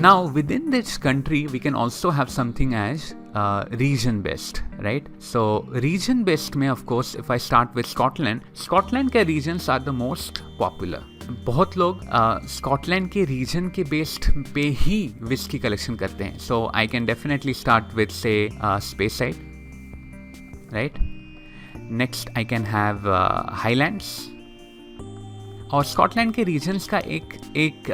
Now, within this country, we can also have something as region-based, right? So, region-based में, of course, if I start with Scotland के regions are the most popular. बहुत लोग Scotland के reason के based पे ही whisky collection करते हैं. So I can definitely start with say Speyside, right. Next I can have Highlands. और Scotland के रीजन्स का एक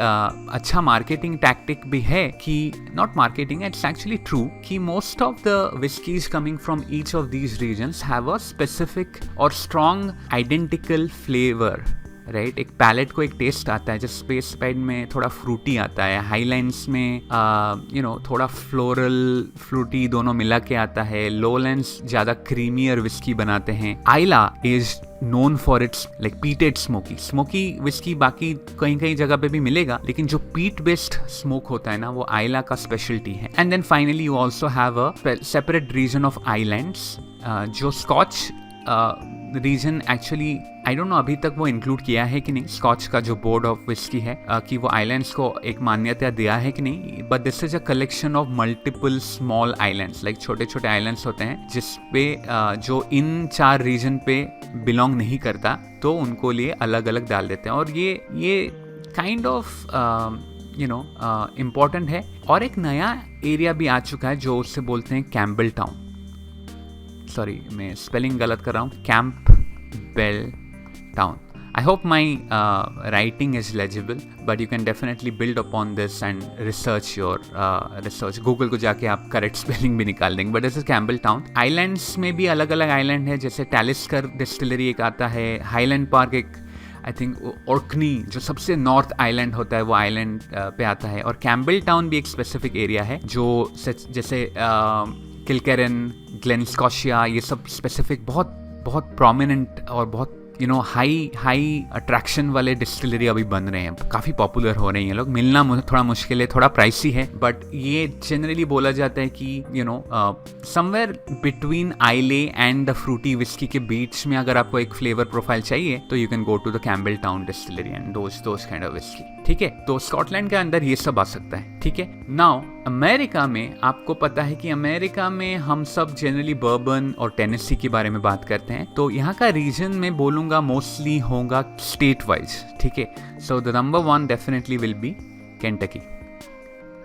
अच्छा मार्केटिंग टैक्टिक भी है कि not marketing, it's actually true कि most of the whiskies coming from each of these regions have a specific और स्ट्रॉन्ग आइडेंटिकल फ्लेवर, राइट. एक पैलेट को एक टेस्ट आता है. जैसे स्पेस साइड में थोड़ा फ्रूटी आता है, हाईलैंड्स में थोड़ा फ्लोरल फ्रूटी दोनों मिला के आता है. लोलैंड्स ज़्यादा क्रीमियर विस्की बनाते हैं. Islay is known for its like peated smoky whisky. बाकी कहीं कहीं जगह पे भी मिलेगा, लेकिन जो पीट बेस्ड स्मोक होता है ना, वो आइला का स्पेशलिटी है. And then finally you also have a separate region of islands. जो Scotch region actually I don't know अभी तक वो इंक्लूड किया है कि नहीं, स्कॉच का जो बोर्ड ऑफ विस्की है, कि वो आइलैंड्स को एक मान्यता दिया है कि नहीं. But this is a collection of multiple small islands, like छोटे छोटे आइलैंड्स होते हैं जिसपे जो इन 4 रीजन पे बिलोंग नहीं करता, तो उनको लिए अलग अलग डाल देते हैं. और ये काइंड ऑफ इम्पॉर्टेंट है. और एक नया एरिया भी आ चुका है जो उससे बोलते हैं कैम्पबेल टाउन. सॉरी, मैं स्पेलिंग गलत कर रहा हूँ. Campbell town. I hope my writing is legible, but you can definitely build upon this and research your research. Google को जाके आप correct spelling भी निकाल देंगे. But this is Campbell Town. Islands में भी अलग अलग island है, जैसे Talisker distillery एक आता है, Highland Park एक, आई थिंक ऑर्कनी जो सबसे नॉर्थ आइलैंड होता है वो आइलैंड पे आता है. और कैम्पबेल टाउन भी एक स्पेसिफिक एरिया है जो जैसे किलकेरन, ग्लेन स्कॉशिया, ये सब स्पेसिफिक बहुत प्रोमिनेंट और बहुत हाई अट्रैक्शन वाले डिस्टिलरी अभी बन रहे हैं. काफ़ी पॉपुलर हो रही हैं. लोग मिलना थोड़ा मुश्किल है, थोड़ा प्राइसी है, बट ये जनरली बोला जाता है कि समवेयर बिटवीन आइले एंड द फ्रूटी विस्की के बीच में अगर आपको एक फ्लेवर प्रोफाइल चाहिए तो you can go to the Campbeltown distillery and those kind of whisky. ठीक है, तो स्कॉटलैंड के अंदर ये सब आ सकता है. ठीक है, नाउ अमेरिका में आपको पता है कि अमेरिका में हम सब जनरली बर्बन और टेनेसी के बारे में बात करते हैं. तो यहाँ का रीजन में बोलूँगा मोस्टली होगा स्टेट वाइज. ठीक है, so the number 1 definitely will be Kentucky.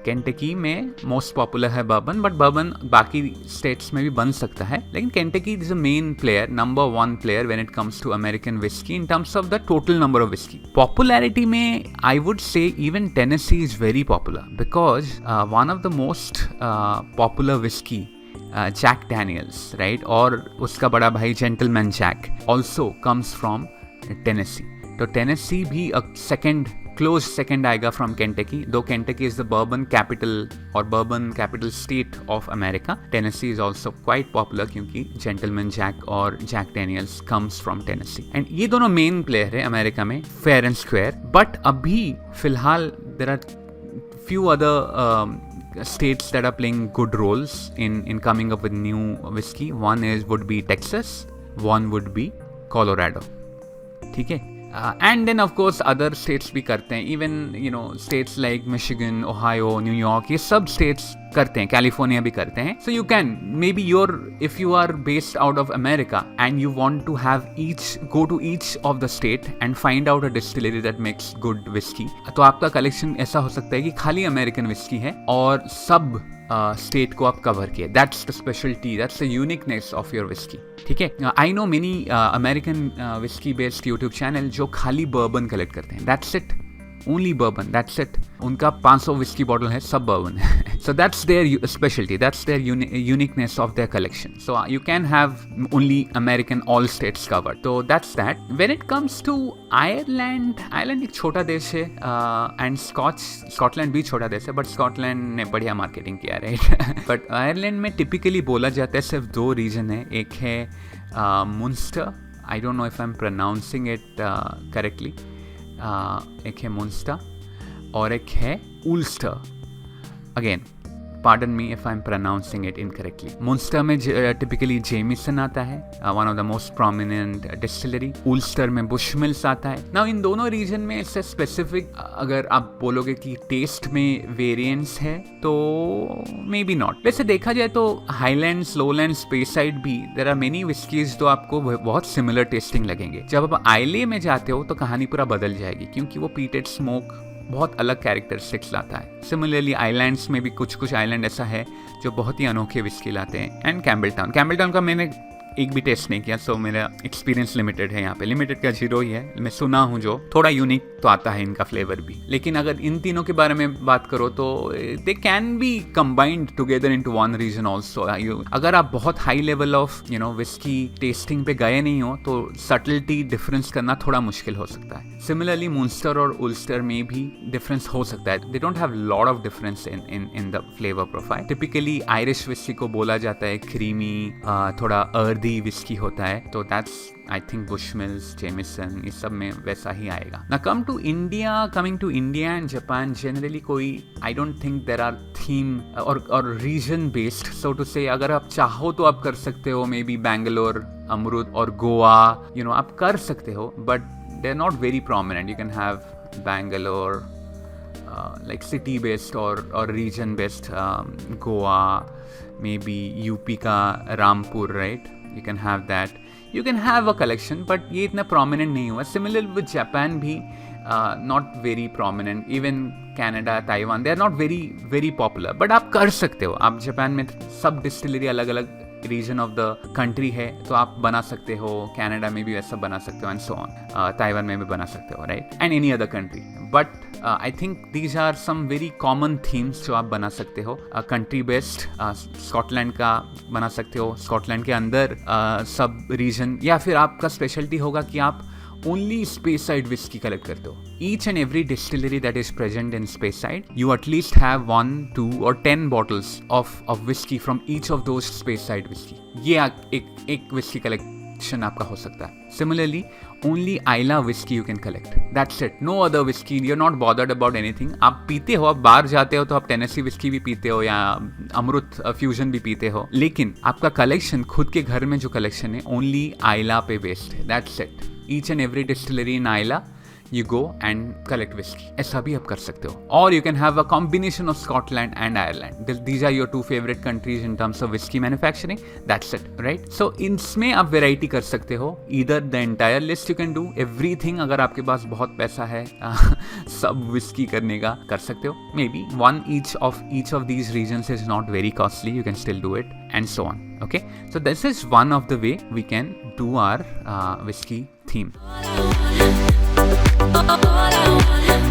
Kentucky में मोस्ट पॉपुलर है बर्बन, बट बर्बन बाकी स्टेट्स में भी बन सकता है, लेकिन Kentucky is a main player, number 1 player when it comes to American whisky in terms of the total number of whisky. Popularity में I would say even Tennessee is very popular because one of the most popular whisky Jack Daniels, right, और उसका बड़ा भाई gentleman Jack also comes from Tennessee. तो Tennessee भी close second आएगा from Kentucky, though Kentucky is the bourbon capital और bourbon capital state of America. Tennessee is also quite popular क्योंकि gentleman Jack और Jack Daniels comes from Tennessee. And ये दोनों main player है America में, fair and square. But अभी फिलहाल there are few other states that are playing good roles in coming up with new whiskey. One would be Texas, one would be Colorado. ठीक है, and then of course other states भी करते हैं. Even states like Michigan, Ohio, New York, ये सब states करते हैं, California भी करते हैं. So you can maybe if you are based out of America and you want to go to each of the state and find out a distillery that makes good whiskey, तो आपका collection ऐसा हो सकता है कि खाली American whisky है और सब स्टेट को आप कवर किए. That's the speciality, that's the uniqueness of your whisky. ठीक है, I know many American whisky based YouTube channel जो खाली बर्बन कलेक्ट करते हैं. That's it, only bourbon, that's it. उनका 500 विस्की बॉटल है, सब बर्बन है. So that's their specialty, that's their uniqueness of their collection. So you can have only American all states covered. So that's that. When it comes to Ireland एक छोटा देश है and Scotland भी छोटा देश है, but Scotland ने बढ़िया मार्केटिंग किया, राइट. बट आयरलैंड में टिपिकली बोला जाता है सिर्फ 2 रीजन है. एक है Munster, I don't know if I am pronouncing it correctly. एक है मुंस्टर और एक है Ulster. Again Pardon me if I'm pronouncing it incorrectly. Munster में typically Jameson आता है, one of the most prominent distillery. Ulster में Bushmills आता है. Now इन दोनों region में इससे specific अगर आप बोलोगे कि taste में variance है तो maybe not. वैसे देखा जाए तो Highlands, Lowlands, Speyside भी there are many whiskies जो आपको बहुत similar tasting लगेंगे. जब आप Islay में जाते हो तो कहानी पूरा बदल जाएगी क्योंकि वो peated smoke बहुत अलग कैरेक्टरिस्टिक्स लाता है. सिमिलरली आइलैंड्स में भी कुछ आइलैंड ऐसा है जो बहुत ही अनोखे विस्की लाते हैं. एंड कैम्बलटाउन का मैंने एक भी टेस्ट नहीं किया, सो मेरा एक्सपीरियंस लिमिटेड है. यहाँ पे लिमिटेड का 0 ही है. मैं सुना हूँ जो थोड़ा यूनिक तो आता है इनका फ्लेवर भी. लेकिन अगर इन तीनों के बारे में बात करो तो they can be combined together into one region also. अगर आप बहुत high level of whisky tasting पे गए नहीं हो तो सटलिटी डिफरेंस करना थोड़ा मुश्किल हो सकता है. सिमिलरली मुंस्टर और उल्स्टर में भी डिफरेंस हो सकता है. They don't have lot of difference in the flavour profile. Typically Irish whisky को बोला जाता है क्रीमी, थोड़ा अर्दी विस्की होता है. तो that's I think Bushmills, Jameson, इस सब में वैसा ही आएगा. ना coming to India and Japan, generally कोई I don't think there are theme और region based so to say. अगर आप चाहो तो आप कर सकते हो, मे बी बैंगलोर, अमृत और गोवा, आप कर सकते हो, but they are not very prominent. You can have Bangalore like city based or region based, Goa, maybe UP का Rampur, right? You can have that. You can have a collection, but ये इतना prominent नहीं हुआ. Similar with Japan भी not very prominent. Even Canada, Taiwan, they are not very very popular. But आप कर सकते हो. आप जापान में सब डिस्टिलरी अलग अलग रीजन ऑफ द कंट्री है तो आप बना सकते हो. कनाडा में भी वैसा बना सकते हो एंड सो ऑन. ताइवान में भी बना सकते हो, right? And any other country. But I think these are some very common themes जो आप बना सकते हो. कंट्री बेस्ड स्कॉटलैंड का बना सकते हो. स्कॉटलैंड के अंदर सब रीजन, या फिर आपका स्पेशलिटी होगा कि आप only Speyside whiskey collect करते हो. Each and every distillery that is present in Speyside, you at least have 1, 2 or 10 bottles of whiskey from each of those Speyside whiskey. ये एक whiskey collection आपका हो सकता है. Similarly, only Islay whiskey you can collect. That's it. No other whiskey. You're not bothered about anything. आप पीते हो, आप बाहर जाते हो तो आप टेनेसी whiskey भी पीते हो या अमृत फ्यूजन भी पीते हो, लेकिन आपका कलेक्शन खुद के घर में जो कलेक्शन है only Islay पे बेस्ड है. That's it. Each and every distillery in Islay, you go and collect whiskey. ऐसा भी आप कर सकते हो. Or you can have a combination of Scotland and Ireland. These are your two favorite countries in terms of whiskey manufacturing. That's it, right? So इसमें आप variety कर सकते हो. Either the entire list you can do everything. अगर आपके पास बहुत पैसा है सब whiskey करने का कर सकते हो. Maybe one each of these regions is not very costly. You can still do it and so on. Okay, so this is one of the way we can do our whiskey theme. All I want